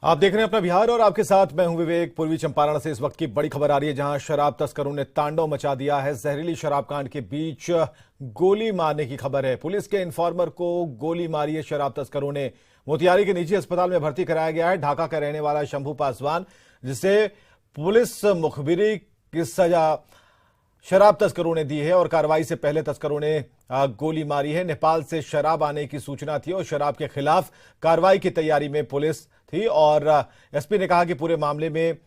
आप देख रहे हैं अपना बिहार और आपके साथ मैं हूं विवेक। पूर्वी चंपारण से इस वक्त की बड़ी खबर आ रही है, जहां शराब तस्करों ने तांडव मचा दिया है। जहरीली शराब कांड के बीच गोली मारने की खबर है। पुलिस के इन्फॉर्मर को गोली मारी है शराब तस्करों ने। मोतिहारी के निजी अस्पताल में भर्ती कराया गया है। ढाका का रहने वाला शंभू पासवान, जिसे पुलिस मुखबिरी की सजा शराब तस्करों ने दी है और कार्रवाई से पहले तस्करों ने गोली मारी है। नेपाल से शराब आने की सूचना थी और शराब के खिलाफ कार्रवाई की तैयारी में पुलिस थी और एसपी ने कहा कि पूरे मामले में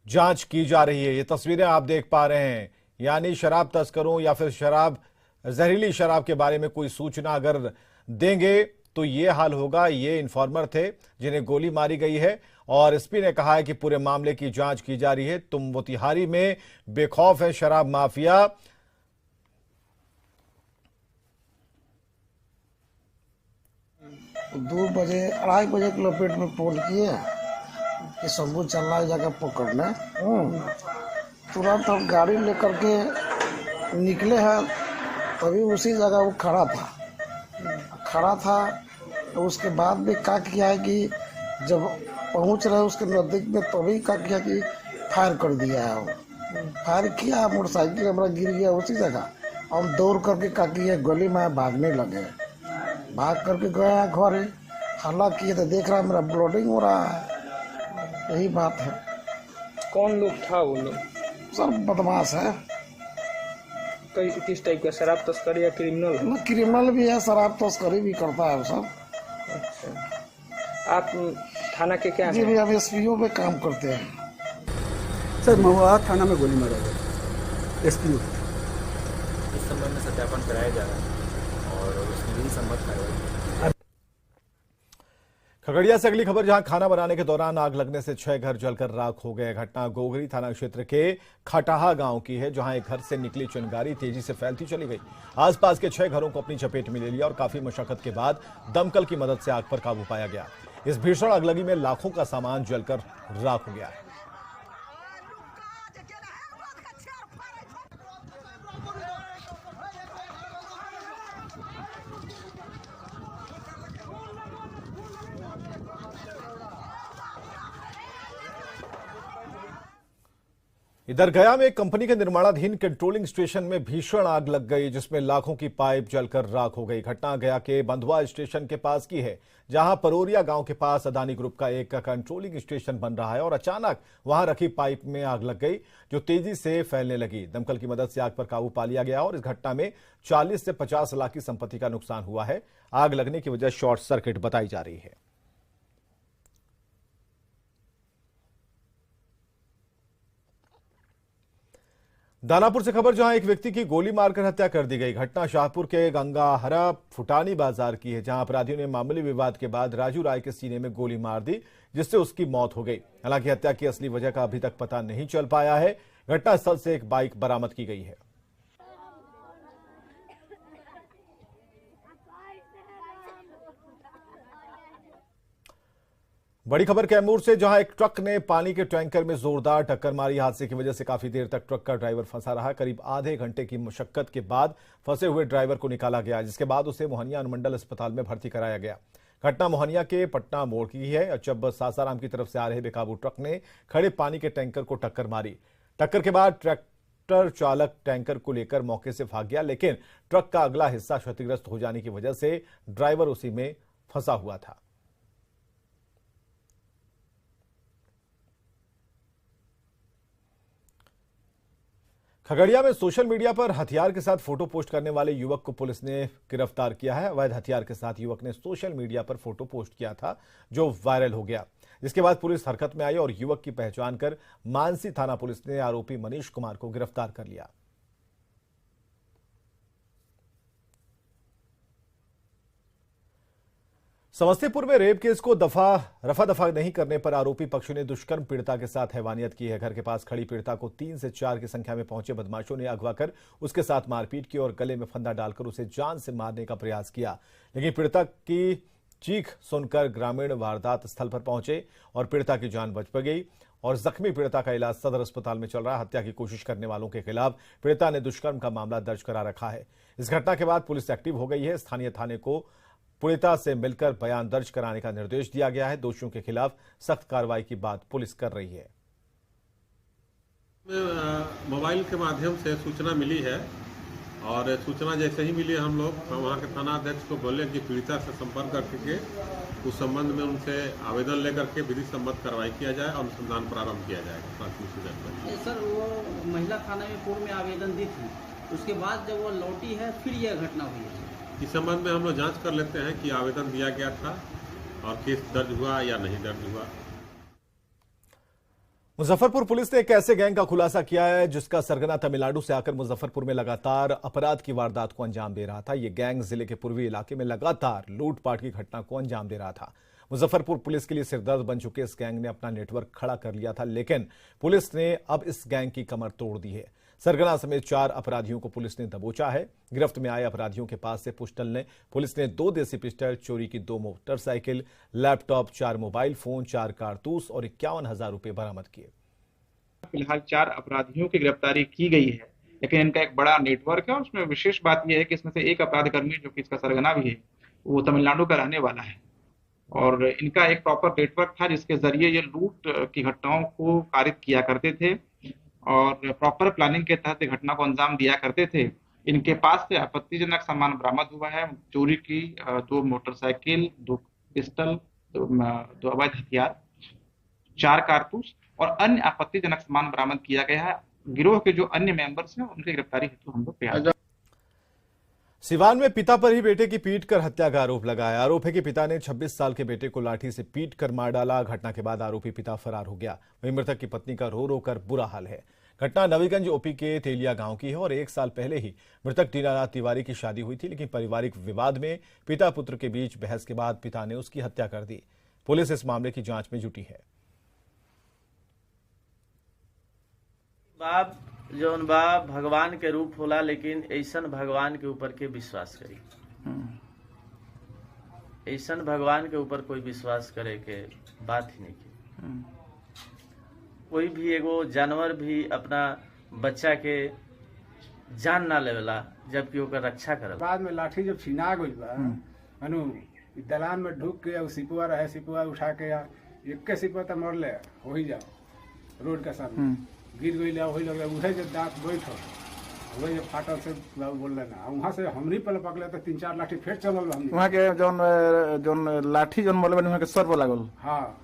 जांच की जा रही है। ये तस्वीरें आप देख पा रहे हैं, यानी शराब तस्करों या फिर जहरीली शराब के बारे में कोई सूचना अगर देंगे तो ये हाल होगा। ये इन्फॉर्मर थे जिन्हें गोली मारी गई है और एसपी ने कहा है कि पूरे मामले की जांच की जा रही है। तुम मोतिहारी में बेखौफ है शराब माफिया। 2 बजे 2:30 बजे के लपेट में फोन किए कि शंभू चल रहा है जगह पकड़ने। तुरंत हम गाड़ी लेकर के निकले हैं, तभी उसी जगह वो खड़ा था। तो उसके बाद भी क्या किया है कि जब पहुंच रहे उसके नज़दीक में, तभी क्या किया कि फायर कर दिया है। वो फायर किया, मोटरसाइकिल हमारा गिर गया उसी जगह। हम दौड़ करके क्या किए, गली में भागने लगे। भाग करके गया घरे, हल्ला किए तो देख रहा है मेरा ब्लीडिंग हो रहा है। यही बात है। कौन लोग था वो लोग? सर बदमाश है। किस टाइप का? शराब तस्कर या क्रिमिनल? ना क्रिमिनल भी है, शराब तस्करी भी करता है वो सब। अच्छा, आप थाना के क्या जी हैं? भी हम एसपीओ पे काम करते हैं। सर महुआ थाना में गोली मारा गया एसपीओ। इस संबंध में सत्यापन कराया जा रहा है और उसमें भी संबंध कार्रवाई। खगड़िया से अगली खबर, जहां खाना बनाने के दौरान आग लगने से 6 घर जलकर राख हो गए। घटना गोगरी थाना क्षेत्र के खटाहा गांव की है, जहां एक घर से निकली चिंगारी तेजी से फैलती चली गई। आसपास के 6 घरों को अपनी चपेट में ले लिया और काफी मशक्कत के बाद दमकल की मदद से आग पर काबू पाया गया। इस भीषण अगलगी में लाखों का सामान जलकर राख हो गया है। इधर गया में एक कंपनी के निर्माणाधीन कंट्रोलिंग स्टेशन में भीषण आग लग गई, जिसमें लाखों की पाइप जलकर राख हो गई। घटना गया के बंधुआ स्टेशन के पास की है, जहां परोरिया गांव के पास अदानी ग्रुप का एक कंट्रोलिंग स्टेशन बन रहा है और अचानक वहां रखी पाइप में आग लग गई, जो तेजी से फैलने लगी। दमकल की मदद से आग पर काबू पा लिया गया और इस घटना में 40 से 50 लाख की संपत्ति का नुकसान हुआ है। आग लगने की वजह शॉर्ट सर्किट बताई जा रही है। दानापुर से खबर, जहां एक व्यक्ति की गोली मारकर हत्या कर दी गई। घटना शाहपुर के गंगाहरा फुटानी बाजार की है, जहां अपराधियों ने मामूली विवाद के बाद राजू राय के सीने में गोली मार दी, जिससे उसकी मौत हो गई। हालांकि हत्या की असली वजह का अभी तक पता नहीं चल पाया है। घटनास्थल से एक बाइक बरामद की गई है। बड़ी खबर कैमूर से, जहां एक ट्रक ने पानी के टैंकर में जोरदार टक्कर मारी। हादसे की वजह से काफी देर तक ट्रक का ड्राइवर फंसा रहा। करीब आधे घंटे की मशक्कत के बाद फंसे हुए ड्राइवर को निकाला गया, जिसके बाद उसे मोहनिया अनुमंडल अस्पताल में भर्ती कराया गया। घटना मोहनिया के पटना मोड़ की है, जब सासाराम की तरफ से आ रहे बेकाबू ट्रक ने खड़े पानी के टैंकर को टक्कर मारी। टक्कर के बाद ट्रैक्टर चालक टैंकर को लेकर मौके से भाग गया, लेकिन ट्रक का अगला हिस्सा क्षतिग्रस्त हो जाने की वजह से ड्राइवर उसी में फंसा हुआ था। खगड़िया में सोशल मीडिया पर हथियार के साथ फोटो पोस्ट करने वाले युवक को पुलिस ने गिरफ्तार किया है। अवैध हथियार के साथ युवक ने सोशल मीडिया पर फोटो पोस्ट किया था, जो वायरल हो गया। जिसके बाद पुलिस हरकत में आई और युवक की पहचान कर मानसी थाना पुलिस ने आरोपी मनीष कुमार को गिरफ्तार कर लिया। समस्तीपुर में रेप केस को रफा दफा नहीं करने पर आरोपी पक्ष ने दुष्कर्म पीड़िता के साथ हैवानियत की है। घर के पास खड़ी पीड़िता को 3 से 4 की संख्या में पहुंचे बदमाशों ने अगवा कर उसके साथ मारपीट की और गले में फंदा डालकर उसे जान से मारने का प्रयास किया। लेकिन पीड़िता की चीख सुनकर ग्रामीण वारदात स्थल पर पहुंचे और पीड़िता की जान बच गई और जख्मी पीड़िता का इलाज सदर अस्पताल में चल रहा है। हत्या की कोशिश करने वालों के खिलाफ पीड़िता ने दुष्कर्म का मामला दर्ज करा रखा है। इस घटना के बाद पुलिस एक्टिव हो गई है। स्थानीय थाने को पीड़िता से मिलकर बयान दर्ज कराने का निर्देश दिया गया है। दोषियों के खिलाफ सख्त कार्रवाई की बात पुलिस कर रही है। मोबाइल के माध्यम से सूचना मिली है और सूचना जैसे ही मिली हम लोग वहाँ के थाना अध्यक्ष को बोले कि पीड़िता से संपर्क करके उस संबंध में उनसे आवेदन लेकर के विधि सम्मत कार्रवाई किया जाए और अनुसंधान प्रारंभ किया जाएगा। प्राथमिक सूचना सर वो महिला थाना में पूर्व में आवेदन दी थी, उसके बाद जब वो लौटी है फिर यह घटना हुई है। इस संबंध में हम लोग जांच कर लेते हैं कि आवेदन दिया गया था और केस दर्ज हुआ या नहीं दर्ज हुआ। मुजफ्फरपुर पुलिस ने एक ऐसे गैंग का खुलासा किया है जिसका सरगना तमिलनाडु से आकर मुजफ्फरपुर में लगातार अपराध की वारदात को अंजाम दे रहा था। यह गैंग जिले के पूर्वी इलाके में लगातार लूटपाट की घटना को अंजाम दे रहा था। मुजफ्फरपुर पुलिस के लिए सिरदर्द बन चुके इस गैंग ने अपना नेटवर्क खड़ा कर लिया था, लेकिन पुलिस ने अब इस गैंग की कमर तोड़ दी है। सरगना समेत 4 अपराधियों को पुलिस ने दबोचा है। गिरफ्त में आए अपराधियों के पास से पुलिस ने 2 देसी पिस्टल, चोरी की 2 मोटरसाइकिल, लैपटॉप, 4 मोबाइल फोन, 4 कारतूस और 51,000 रुपए बरामद किए। फिलहाल 4 अपराधियों की गिरफ्तारी की गई है, लेकिन इनका एक बड़ा नेटवर्क है। उसमें विशेष बात यह है कि इसमें से एक अपराधकर्मी जो कि इसका सरगना भी है वो तमिलनाडु का रहने वाला है और इनका एक प्रॉपर नेटवर्क था जिसके जरिए ये लूट की घटनाओं को कारित किया करते थे और प्रॉपर प्लानिंग के तहत घटना को अंजाम दिया करते थे। इनके पास से आपत्तिजनक सामान बरामद हुआ है। चोरी की 2 मोटरसाइकिल, 2 पिस्टल, 2 अवैध हथियार, 4 कारतूस और अन्य आपत्तिजनक सामान बरामद किया गया है। गिरोह के जो अन्य मेंबर्स हैं उनकी गिरफ्तारी हेतु हम लोग प्रयास। सिवान में पिता पर ही बेटे की पीट कर हत्या का आरोप लगाया। आरोप है कि पिता ने 26 साल के बेटे को लाठी से पीट कर मार डाला। घटना के बाद आरोपी पिता फरार हो गया। वहीं मृतक की पत्नी का रो रो कर बुरा हाल है। घटना नवीगंज ओपी के तेलिया गांव की है और 1 साल पहले ही मृतक दीनानाथ तिवारी की शादी हुई थी, लेकिन पारिवारिक विवाद में पिता पुत्र के बीच बहस के बाद पिता ने उसकी हत्या कर दी। पुलिस इस मामले की जांच में जुटी है। बाप जौन बा भगवान के रूप होला, लेकिन ऐसन भगवान के ऊपर के विश्वास करी। ऐसन भगवान के ऊपर कोई विश्वास करे के बात ही नहीं की। कोई भी एगो जानवर भी अपना बच्चा के जान ना लेवेला जबकि ओकर रक्षा करे। बाद में लाठी जब छीना गई बा अनु दलान में ढुक के सिपुआ रहे, सिपुआ उठा के एक के सिपुआ तो मरले हो ही जाओ रोड के सामने गिर गई वही लग रहा उहे जब दांत बैठ वही जब फाटल से बोल ना वहाँ से हमरी पहले पकड़े तो 3-4 लाठी फिर चलल वहाँ के जौन लाठी जौन मोले वहाँ के सर पर लागल। हाँ।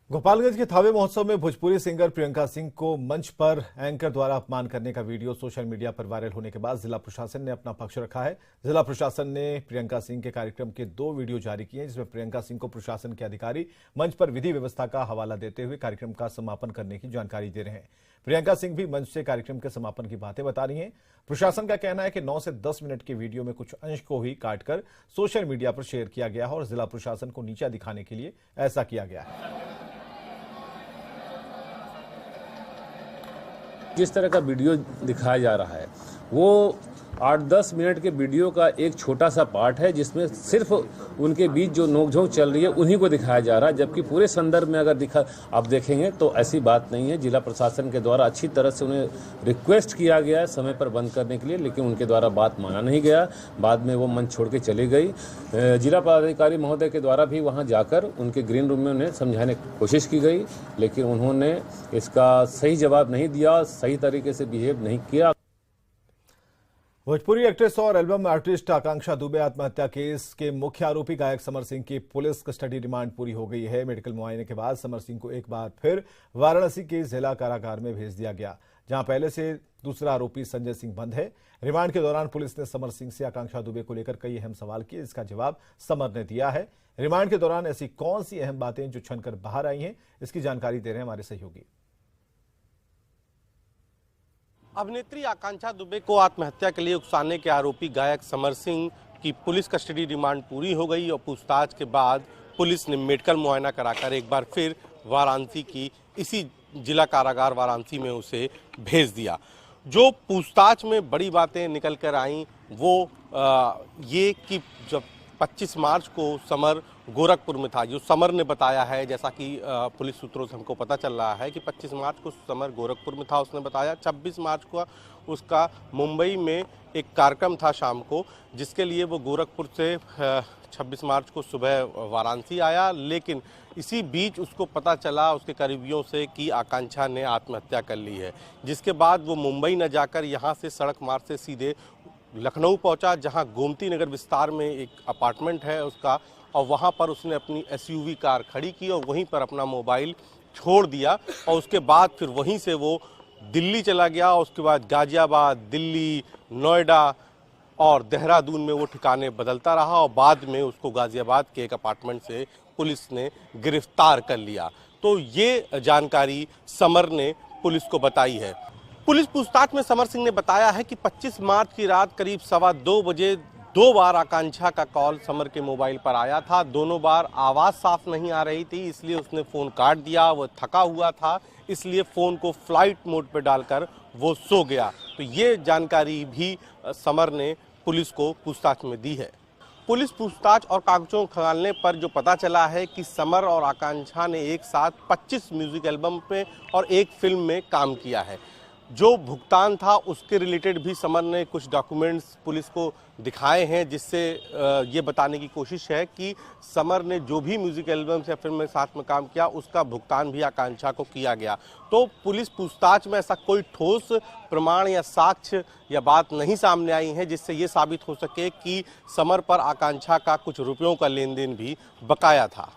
गोपालगंज के थावे महोत्सव में भोजपुरी सिंगर प्रियंका सिंह को मंच पर एंकर द्वारा अपमान करने का वीडियो सोशल मीडिया पर वायरल होने के बाद जिला प्रशासन ने अपना पक्ष रखा है। जिला प्रशासन ने प्रियंका सिंह के कार्यक्रम के 2 वीडियो जारी किए हैं, जिसमें प्रियंका सिंह को प्रशासन के अधिकारी मंच पर विधि व्यवस्था का हवाला देते हुए कार्यक्रम का समापन करने की जानकारी दे रहे हैं। प्रियंका सिंह भी मंच से कार्यक्रम के समापन की बातें बता रही हैं। प्रशासन का कहना है कि 9 से 10 मिनट के वीडियो में कुछ अंश को ही काटकर सोशल मीडिया पर शेयर किया गया है और जिला प्रशासन को नीचा दिखाने के लिए ऐसा किया गया है। जिस तरह का वीडियो दिखाया जा रहा है वो 8-10 मिनट के वीडियो का एक छोटा सा पार्ट है, जिसमें सिर्फ उनके बीच जो नोकझोंक चल रही है उन्हीं को दिखाया जा रहा है, जबकि पूरे संदर्भ में अगर आप देखेंगे तो ऐसी बात नहीं है। जिला प्रशासन के द्वारा अच्छी तरह से उन्हें रिक्वेस्ट किया गया है समय पर बंद करने के लिए, लेकिन उनके द्वारा बात माना नहीं गया। बाद में वो मंच छोड़ के चली गई। जिला पदाधिकारी महोदय के द्वारा भी वहाँ जाकर उनके ग्रीन रूम में उन्हें समझाने की कोशिश की गई, लेकिन उन्होंने इसका सही जवाब नहीं दिया, सही तरीके से बिहेव नहीं किया। भोजपुरी एक्ट्रेस और एल्बम आर्टिस्ट आकांक्षा दुबे आत्महत्या केस के मुख्य आरोपी गायक समर सिंह की पुलिस कस्टडी रिमांड पूरी हो गई है। मेडिकल मुआयने के बाद समर सिंह को एक बार फिर वाराणसी के जिला कारागार में भेज दिया गया, जहां पहले से दूसरा आरोपी संजय सिंह बंद है। रिमांड के दौरान पुलिस ने समर सिंह से आकांक्षा दुबे को लेकर कई अहम सवाल किए, जिसका जवाब समर ने दिया है। रिमांड के दौरान ऐसी कौन सी अहम बातें जो छनकर बाहर आई हैं, इसकी जानकारी दे रहे हैं हमारे सहयोगी। अभिनेत्री आकांक्षा दुबे को आत्महत्या के लिए उकसाने के आरोपी गायक समर सिंह की पुलिस कस्टडी रिमांड पूरी हो गई और पूछताछ के बाद पुलिस ने मेडिकल मुआयना कराकर एक बार फिर वाराणसी की इसी जिला कारागार वाराणसी में उसे भेज दिया। जो पूछताछ में बड़ी बातें निकल कर आईं वो ये कि जब 25 मार्च को समर गोरखपुर में था। जो समर ने बताया है, जैसा कि पुलिस सूत्रों से हमको पता चल रहा है कि 25 मार्च को समर गोरखपुर में था। उसने बताया 26 मार्च को उसका मुंबई में एक कार्यक्रम था शाम को, जिसके लिए वो गोरखपुर से 26 मार्च को सुबह वाराणसी आया। लेकिन इसी बीच उसको पता चला उसके करीबियों से कि आकांक्षा ने आत्महत्या कर ली है, जिसके बाद वो मुंबई न जाकर यहाँ से सड़क मार्ग से सीधे लखनऊ पहुंचा, जहां गोमती नगर विस्तार में एक अपार्टमेंट है उसका, और वहां पर उसने अपनी एसयूवी कार खड़ी की और वहीं पर अपना मोबाइल छोड़ दिया। और उसके बाद फिर वहीं से वो दिल्ली चला गया। उसके बाद गाजियाबाद, दिल्ली, नोएडा और देहरादून में वो ठिकाने बदलता रहा और बाद में उसको गाजियाबाद के एक अपार्टमेंट से पुलिस ने गिरफ्तार कर लिया। तो ये जानकारी समर ने पुलिस को बताई है। पुलिस पूछताछ में समर सिंह ने बताया है कि 25 मार्च की रात करीब 2:15 बजे 2 बार आकांक्षा का कॉल समर के मोबाइल पर आया था। दोनों बार आवाज़ साफ नहीं आ रही थी, इसलिए उसने फ़ोन काट दिया। वो थका हुआ था, इसलिए फ़ोन को फ्लाइट मोड पर डालकर वो सो गया। तो ये जानकारी भी समर ने पुलिस को पूछताछ में दी है। पुलिस पूछताछ और कागजों खंगालने पर जो पता चला है कि समर और आकांक्षा ने एक साथ 25 म्यूजिक एल्बम पे और एक फिल्म में काम किया है। जो भुगतान था उसके रिलेटेड भी समर ने कुछ डॉक्यूमेंट्स पुलिस को दिखाए हैं, जिससे ये बताने की कोशिश है कि समर ने जो भी म्यूजिक एल्बम्स या फिल्म में साथ में काम किया उसका भुगतान भी आकांक्षा को किया गया। तो पुलिस पूछताछ में ऐसा कोई ठोस प्रमाण या साक्ष्य या बात नहीं सामने आई है जिससे ये साबित हो सके कि समर पर आकांक्षा का कुछ रुपयों का लेन देन भी बकाया था।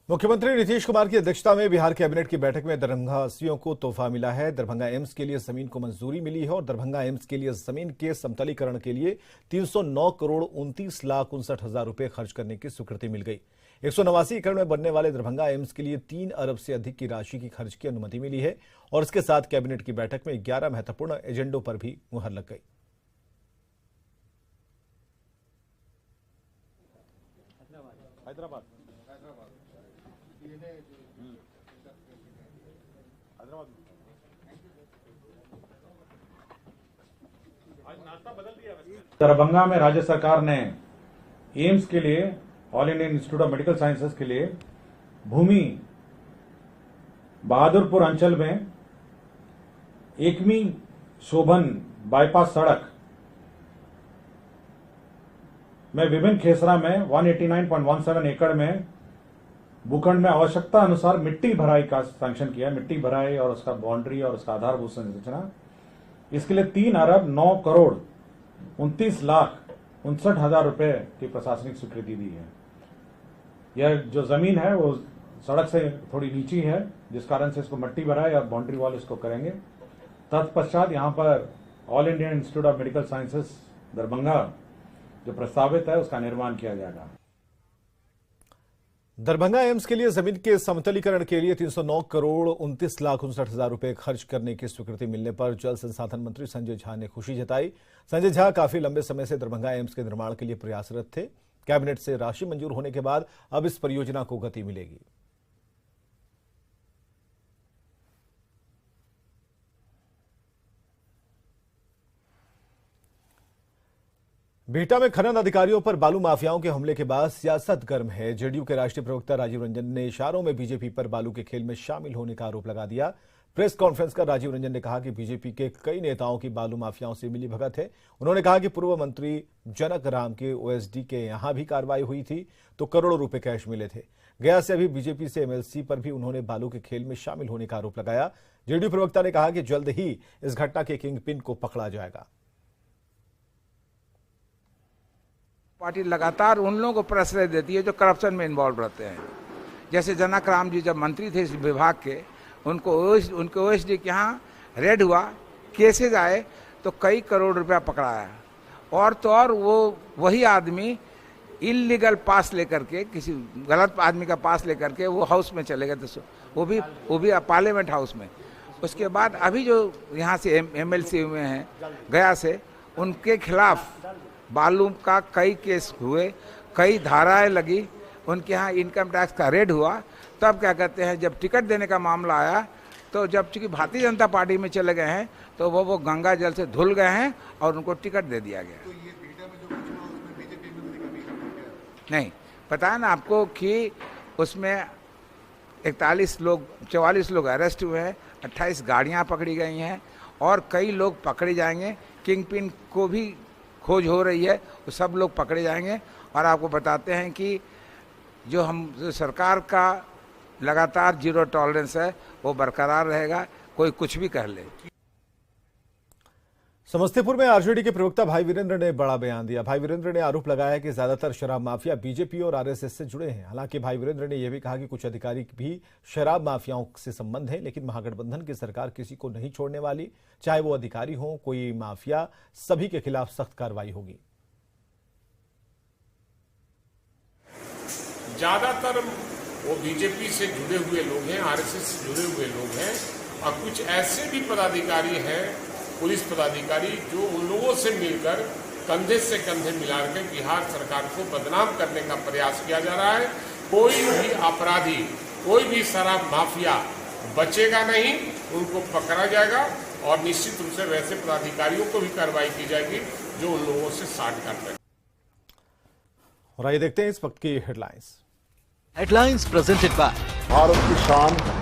मुख्यमंत्री नीतीश कुमार की अध्यक्षता में बिहार कैबिनेट की बैठक में दरभंगावासियों को तोहफा मिला है। दरभंगा एम्स के लिए जमीन को मंजूरी मिली है और दरभंगा एम्स के लिए जमीन के समतलीकरण के लिए 309 करोड़ 29 लाख 59 हजार रुपए खर्च करने की स्वीकृति मिल गई। 189 एकड़ में बनने वाले दरभंगा एम्स के लिए 3 अरब से अधिक की राशि की खर्च की अनुमति मिली है और इसके साथ कैबिनेट की बैठक में 11 महत्वपूर्ण एजेंडों पर भी मुहर लग गई। दरभंगा में राज्य सरकार ने एम्स के लिए, all Indian institute of medical sciences के लिए भूमि बहादुरपुर अंचल में एकमी शोभन बाईपास सड़क में विभिन्न खेसरा में 189.17 एकड़ में भूखंड में आवश्यकता अनुसार मिट्टी भराई का सैंक्शन किया। मिट्टी भराई और उसका बाउंड्री और उसका आधारभूत संरचना, इसके लिए 3 अरब 9 करोड़ 29 लाख 59 हजार रुपए की प्रशासनिक स्वीकृति दी है। यह जो जमीन है वो सड़क से थोड़ी नीची है, जिस कारण से इसको मिट्टी भराई और बाउंड्री वॉल इसको करेंगे। तत्पश्चात यहाँ पर all Indian institute of medical sciences Darbhanga जो प्रस्तावित है उसका निर्माण किया जाएगा। दरभंगा एम्स के लिए जमीन के समतलीकरण के लिए 309 करोड़ 29 लाख 59 हजार रुपए खर्च करने की स्वीकृति मिलने पर जल संसाधन मंत्री संजय झा ने खुशी जताई। संजय झा काफी लंबे समय से दरभंगा एम्स के निर्माण के लिए प्रयासरत थे। कैबिनेट से राशि मंजूर होने के बाद अब इस परियोजना को गति मिलेगी। बिहटा में खनन अधिकारियों पर बालू माफियाओं के हमले के बाद सियासत गर्म है। जेडीयू के राष्ट्रीय प्रवक्ता राजीव रंजन ने इशारों में बीजेपी पर बालू के खेल में शामिल होने का आरोप लगा दिया। प्रेस कॉन्फ्रेंस कर राजीव रंजन ने कहा कि बीजेपी के कई नेताओं की बालू माफियाओं से मिलीभगत है। उन्होंने कहा कि पूर्व मंत्री जनक राम के ओएसडी के यहां भी कार्रवाई हुई थी तो करोड़ों रुपए कैश मिले थे। गया से अभी बीजेपी से एमएलसी पर भी उन्होंने बालू के खेल में शामिल होने का आरोप लगाया। जेडीयू प्रवक्ता ने कहा कि जल्द ही इस घटना के किंग पिन को पकड़ा जाएगा। पार्टी लगातार उन लोगों को प्रश्रय देती है जो करप्शन में इन्वॉल्व रहते हैं। जैसे जनक राम जी जब मंत्री थे इस विभाग के, उनके ओएसडी के यहाँ रेड हुआ, केसेज आए तो कई करोड़ रुपया पकड़ाया। और तो और वो वही आदमी इलीगल पास लेकर के, किसी गलत आदमी का पास लेकर के वो हाउस में चले गए, तो वो भी पार्लियामेंट हाउस में। उसके बाद अभी जो यहाँ से एमएलसी हुए हैं गया से, उनके खिलाफ बालू का कई केस हुए, कई धाराएं लगी, उनके यहाँ इनकम टैक्स का रेड हुआ। तब क्या कहते हैं, जब टिकट देने का मामला आया तो जब चूंकि भारतीय जनता पार्टी में चले गए हैं तो वो गंगा जल से धुल गए हैं और उनको टिकट दे दिया गया। नहीं, पता है ना आपको कि उसमें 44 लोग अरेस्ट हुए हैं, 28 गाड़ियां पकड़ी गई हैं और कई लोग पकड़े जाएंगे। किंग पिन को भी खोज हो रही है, वो सब लोग पकड़े जाएंगे। और आपको बताते हैं कि जो सरकार का लगातार जीरो टॉलरेंस है वो बरकरार रहेगा, कोई कुछ भी कर ले। समस्तीपुर में आरजेडी के प्रवक्ता भाई वीरेंद्र ने बड़ा बयान दिया। भाई वीरेंद्र ने आरोप लगाया कि ज्यादातर शराब माफिया बीजेपी और आरएसएस से जुड़े हैं। हालांकि भाई वीरेंद्र ने यह भी कहा कि कुछ अधिकारी भी शराब माफियाओं से संबंध है, लेकिन महागठबंधन की सरकार किसी को नहीं छोड़ने वाली, चाहे वो अधिकारी हो कोई माफिया, सभी के खिलाफ सख्त कार्रवाई होगी। ज्यादातर वो बीजेपी से जुड़े हुए लोग हैं, आरएसएस से जुड़े हुए लोग हैं और कुछ ऐसे भी पदाधिकारी हैं, पुलिस पदाधिकारी, जो उन लोगों से मिलकर कंधे से कंधे मिलाकर बिहार सरकार को बदनाम करने का प्रयास किया जा रहा है। कोई भी अपराधी, कोई भी शराब माफिया बचेगा नहीं, उनको पकड़ा जाएगा और निश्चित रूप से वैसे पदाधिकारियों को भी कार्रवाई की जाएगी जो उन लोगों से साठ करते हैं। और आइए देखते हैं इस वक्त की headlines. Headlines presented by Bharat की शान